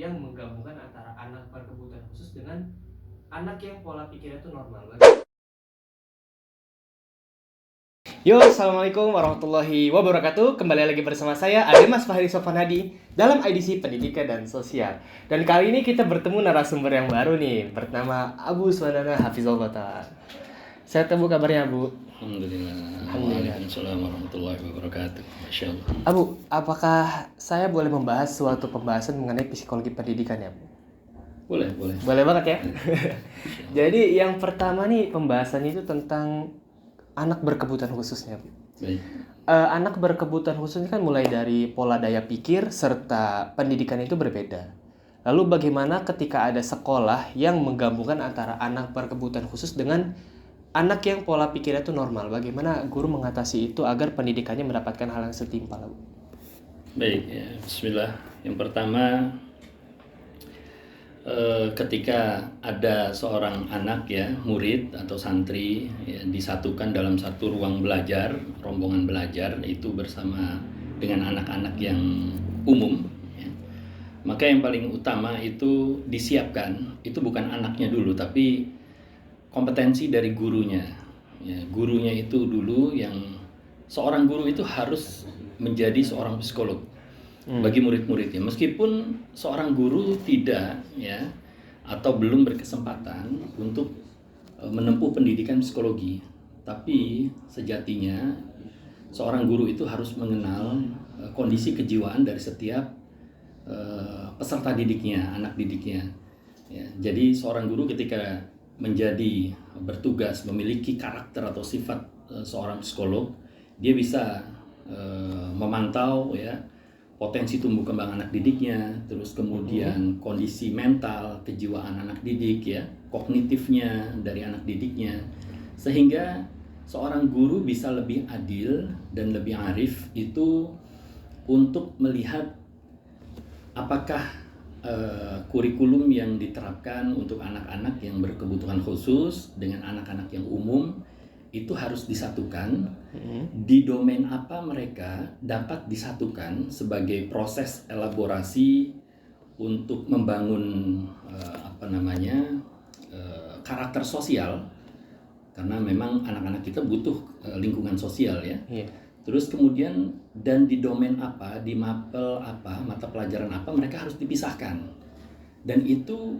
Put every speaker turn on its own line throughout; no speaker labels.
yang menggabungkan antara anak berkebutuhan khusus dengan anak yang pola pikirnya itu normal. Yo, assalamualaikum warahmatullahi wabarakatuh. Kembali lagi bersama saya Ademas Fahri Sofanadi dalam IDC Pendidikan dan Sosial. Dan kali ini kita bertemu narasumber yang baru nih, bernama Abu Suwanana Hafizullah Ta'ala. Saya tahu kabarnya, Abu.
Alhamdulillah.
Alhamdulillah.
Waalaikumsalam warahmatullahi wabarakatuh. Masya Allah.
Abu, apakah saya boleh membahas suatu pembahasan mengenai psikologi pendidikan ya, Bu?
Boleh.
Boleh banget ya. Jadi yang pertama nih pembahasannya itu tentang anak berkebutuhan khususnya, Bu.
Baik.
Anak berkebutuhan khusus ini kan mulai dari pola daya pikir serta pendidikan itu berbeda. Lalu bagaimana ketika ada sekolah yang menggabungkan antara anak berkebutuhan khusus dengan anak yang pola pikirnya itu normal? Bagaimana guru mengatasi itu agar pendidikannya mendapatkan hal yang setimpal?
Baik, ya. Bismillah. Yang pertama, ketika ada seorang anak ya, murid atau santri ya, disatukan dalam satu ruang belajar, rombongan belajar itu bersama dengan anak-anak yang umum ya, maka yang paling utama itu disiapkan, itu bukan anaknya dulu tapi kompetensi dari gurunya ya, gurunya itu dulu yang seorang guru itu harus menjadi seorang psikolog bagi murid-muridnya, meskipun seorang guru tidak ya atau belum berkesempatan untuk menempuh pendidikan psikologi, tapi sejatinya seorang guru itu harus mengenal kondisi kejiwaan dari setiap peserta didiknya, anak didiknya ya. Jadi seorang guru ketika menjadi bertugas memiliki karakter atau sifat seorang psikolog, dia bisa memantau ya potensi tumbuh kembang anak didiknya, terus kemudian kondisi mental, kejiwaan anak didik ya, kognitifnya dari anak didiknya, sehingga seorang guru bisa lebih adil dan lebih arif itu untuk melihat apakah kurikulum yang diterapkan untuk anak-anak yang berkebutuhan khusus dengan anak-anak yang umum itu harus disatukan. Di domain apa mereka dapat disatukan sebagai proses elaborasi untuk membangun karakter sosial, karena memang anak-anak kita butuh lingkungan sosial ya. Terus kemudian dan di domain apa, di mapel apa, mata pelajaran apa mereka harus dipisahkan, dan itu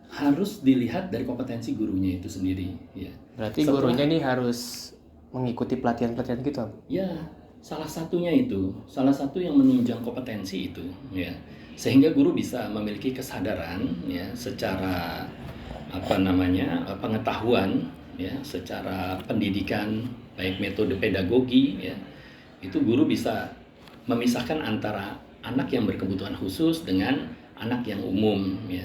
harus dilihat dari kompetensi gurunya itu sendiri ya.
Berarti gurunya nih harus mengikuti pelatihan-pelatihan gitu, Abu?
Ya, salah satunya itu, salah satu yang menunjang kompetensi itu ya. Sehingga guru bisa memiliki kesadaran ya secara pengetahuan ya, secara pendidikan baik metode pedagogi ya. Itu guru bisa memisahkan antara anak yang berkebutuhan khusus dengan anak yang umum ya.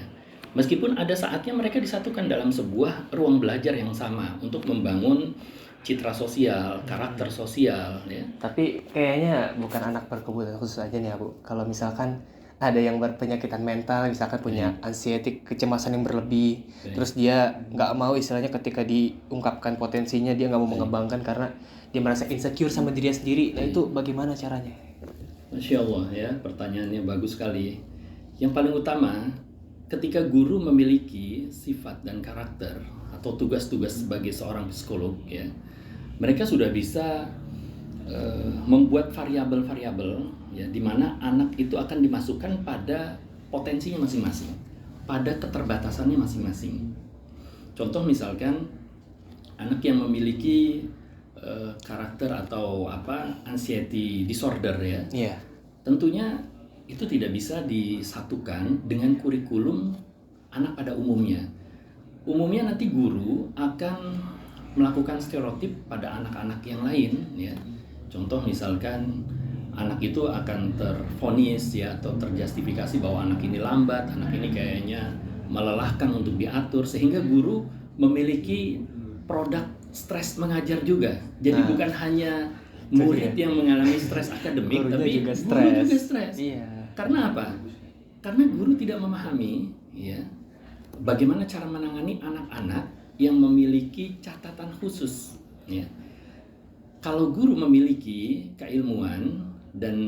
Meskipun ada saatnya mereka disatukan dalam sebuah ruang belajar yang sama untuk membangun citra sosial, karakter sosial ya.
Tapi kayaknya bukan anak berkebutuhan khusus aja nih, Bu. Kalau misalkan ada yang berpenyakitan mental, misalkan punya anxiety, kecemasan yang berlebih, terus dia nggak mau istilahnya ketika diungkapkan potensinya dia nggak mau mengembangkan karena dia merasa insecure sama dirinya sendiri. Nah itu bagaimana caranya?
Masya Allah ya, pertanyaannya bagus sekali. Yang paling utama, ketika guru memiliki sifat dan karakter atau tugas-tugas sebagai seorang psikolog ya, mereka sudah bisa membuat variabel-variabel ya, di mana anak itu akan dimasukkan pada potensinya masing-masing, pada keterbatasannya masing-masing. Contoh misalkan anak yang memiliki karakter atau anxiety disorder ya, tentunya itu tidak bisa disatukan dengan kurikulum anak pada umumnya. Umumnya nanti guru akan melakukan stereotip pada anak-anak yang lain ya. Contoh misalkan anak itu akan tervonis ya atau terjustifikasi bahwa anak ini lambat, anak ini kayaknya melelahkan untuk diatur, sehingga guru memiliki produk stres mengajar juga. Jadi bukan hanya murid yang mengalami stres akademik, tapi
juga
guru juga stres.
Iya.
Karena apa? Karena guru tidak memahami ya bagaimana cara menangani anak-anak yang memiliki catatan khusus ya. Kalau guru memiliki keilmuan dan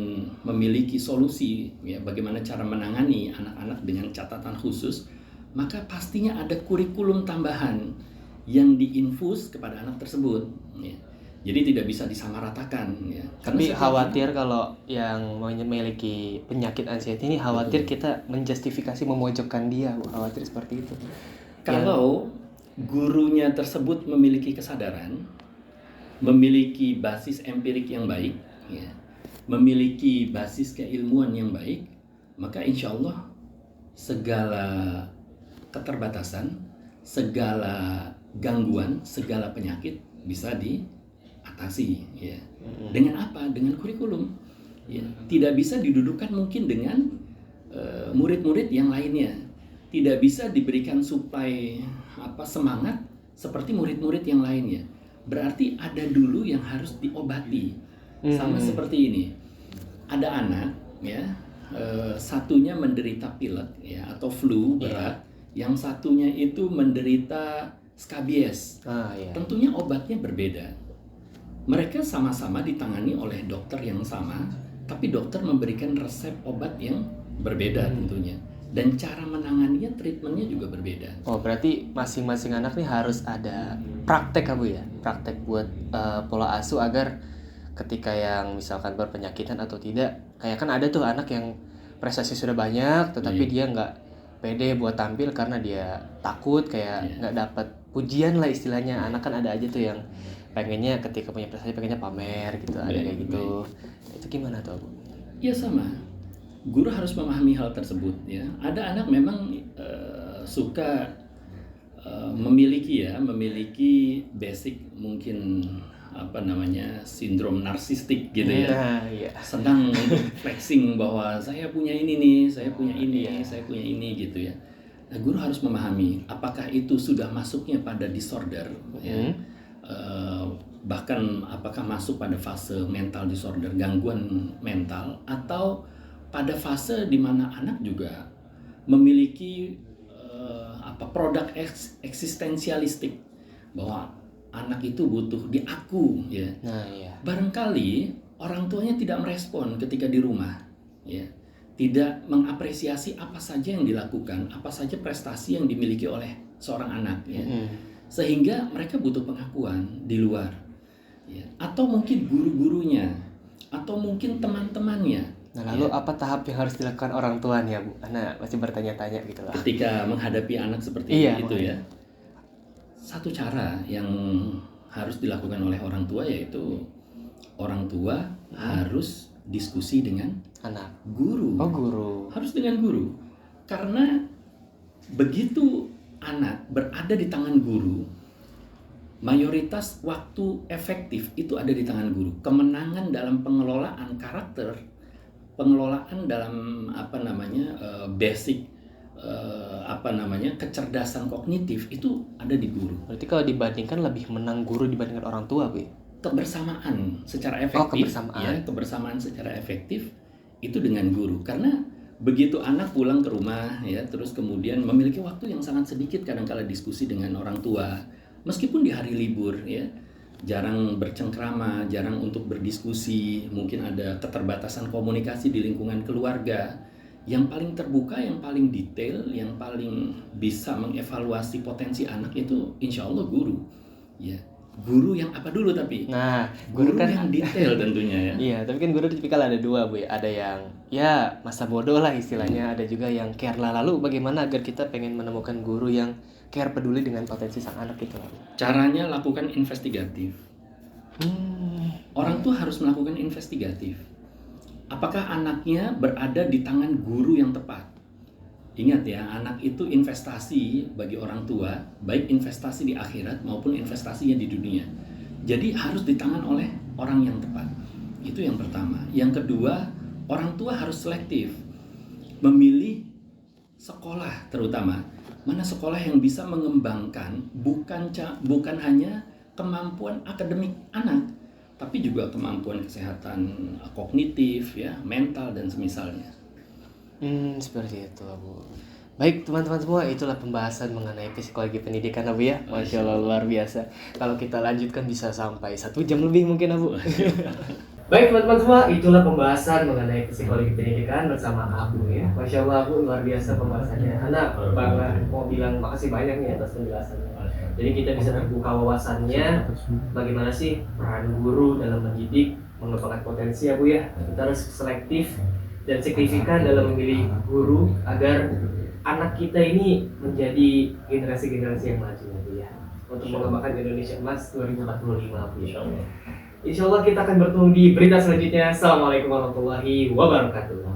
memiliki solusi ya bagaimana cara menangani anak-anak dengan catatan khusus, maka pastinya ada kurikulum tambahan yang diinfus kepada anak tersebut ya. Jadi tidak bisa disamaratakan ya.
Tapi khawatir kalau yang memiliki penyakit anxiety ini khawatir kita menjustifikasi memojokkan dia, khawatir seperti itu.
Kalau gurunya tersebut memiliki kesadaran, memiliki basis empirik yang baik ya, memiliki basis keilmuan yang baik, maka insya Allah segala keterbatasan, segala gangguan, segala penyakit bisa diatasi ya. Dengan apa? Dengan kurikulum ya. Tidak bisa didudukan mungkin dengan murid-murid yang lainnya, tidak bisa diberikan suplai semangat seperti murid-murid yang lainnya. Berarti ada dulu yang harus diobati. Sama seperti ini, ada anak ya, satunya menderita pilek ya atau flu berat, yang satunya itu menderita skabies. Tentunya obatnya berbeda. Mereka sama-sama ditangani oleh dokter yang sama, tapi dokter memberikan resep obat yang berbeda tentunya. Dan cara menanganinya, treatmentnya juga berbeda.
Oh, berarti masing-masing anak nih harus ada praktek Bu ya? Praktek buat pola asuh agar ketika yang misalkan berpenyakitan atau tidak, kayak kan ada tuh anak yang prestasi sudah banyak, tetapi dia nggak pede buat tampil karena dia takut kayak nggak dapat pujian lah istilahnya. Anak kan ada aja tuh yang pengennya ketika punya prestasi pengennya pamer gitu, ada kayak gitu. Itu gimana tuh Bu?
Ya sama. Guru harus memahami hal tersebut ya. Ada anak memang suka memiliki basic mungkin sindrom narsistik gitu ya. Senang untuk flexing bahwa saya punya ini nih, saya punya ini, saya punya ini gitu ya. Nah, guru harus memahami apakah itu sudah masuknya pada disorder ya. Bahkan apakah masuk pada fase mental disorder, gangguan mental, atau pada fase di mana anak juga memiliki produk eksistensialistik, bahwa anak itu butuh diaku ya. Barangkali orang tuanya tidak merespon ketika di rumah ya, tidak mengapresiasi apa saja yang dilakukan, apa saja prestasi yang dimiliki oleh seorang anak ya. Sehingga mereka butuh pengakuan di luar ya. Atau mungkin guru-gurunya, atau mungkin teman-temannya.
Nah, lalu apa tahap yang harus dilakukan orang tuanya, Bu? Anak masih bertanya-tanya gitu lah.
Ketika menghadapi anak seperti itu ya. Satu cara yang harus dilakukan oleh orang tua yaitu orang tua harus diskusi dengan
anak.
Guru.
Oh, guru.
Harus dengan guru. Karena begitu anak berada di tangan guru, mayoritas waktu efektif itu ada di tangan guru. Kemenangan dalam pengelolaan karakter, pengelolaan dalam basic kecerdasan kognitif itu ada di guru.
Berarti kalau dibandingkan lebih menang guru dibandingkan orang tua, Bu?
Kebersamaan secara efektif. Kebersamaan secara efektif itu dengan guru. Karena begitu anak pulang ke rumah ya, terus kemudian memiliki waktu yang sangat sedikit kadang-kala diskusi dengan orang tua, meskipun di hari libur ya, jarang bercengkrama, jarang untuk berdiskusi, mungkin ada keterbatasan komunikasi di lingkungan keluarga. Yang paling terbuka, yang paling detail, yang paling bisa mengevaluasi potensi anak itu insya Allah guru ya. Guru yang apa dulu tapi?
Nah,
guru kan yang detail tentunya ya.
Iya, tapi kan guru tipikal ada dua, Bu. Ada yang ya masa bodoh lah istilahnya, ada juga yang care lah. Lalu bagaimana agar kita pengen menemukan guru yang care, peduli dengan potensi sang anak itu?
Caranya lakukan investigatif. Orang tuh harus melakukan investigatif. Apakah anaknya berada di tangan guru yang tepat? Ingat ya, anak itu investasi bagi orang tua, baik investasi di akhirat maupun investasinya di dunia. Jadi harus di tangan oleh orang yang tepat. Itu yang pertama. Yang kedua, orang tua harus selektif. Memilih sekolah terutama. Mana sekolah yang bisa mengembangkan bukan hanya kemampuan akademik anak, tapi juga kemampuan kesehatan kognitif ya, mental dan semisalnya.
Seperti itu, Bu. Baik teman-teman semua, itulah pembahasan mengenai psikologi pendidikan, Bu ya. Masya Allah, luar biasa. Kalau kita lanjutkan bisa sampai 1 jam lebih mungkin, Bu. Baik teman-teman semua, itulah pembahasan mengenai psikologi pendidikan bersama Abu ya. Masya Allah Abu, luar biasa pembahasannya. Anak bangga mau bilang makasih banyak nih atas penjelasannya. Jadi kita bisa terbuka wawasannya bagaimana sih peran guru dalam mendidik, mengembangkan potensi ya Bu ya. Kita harus selektif dan signifikan dalam memilih guru agar anak kita ini menjadi generasi-generasi yang maju ya Bu ya. Untuk mengembangkan Indonesia Emas 2045 Bu ya. Insya Allah kita akan bertemu di berita selanjutnya. Assalamualaikum warahmatullahi wabarakatuh.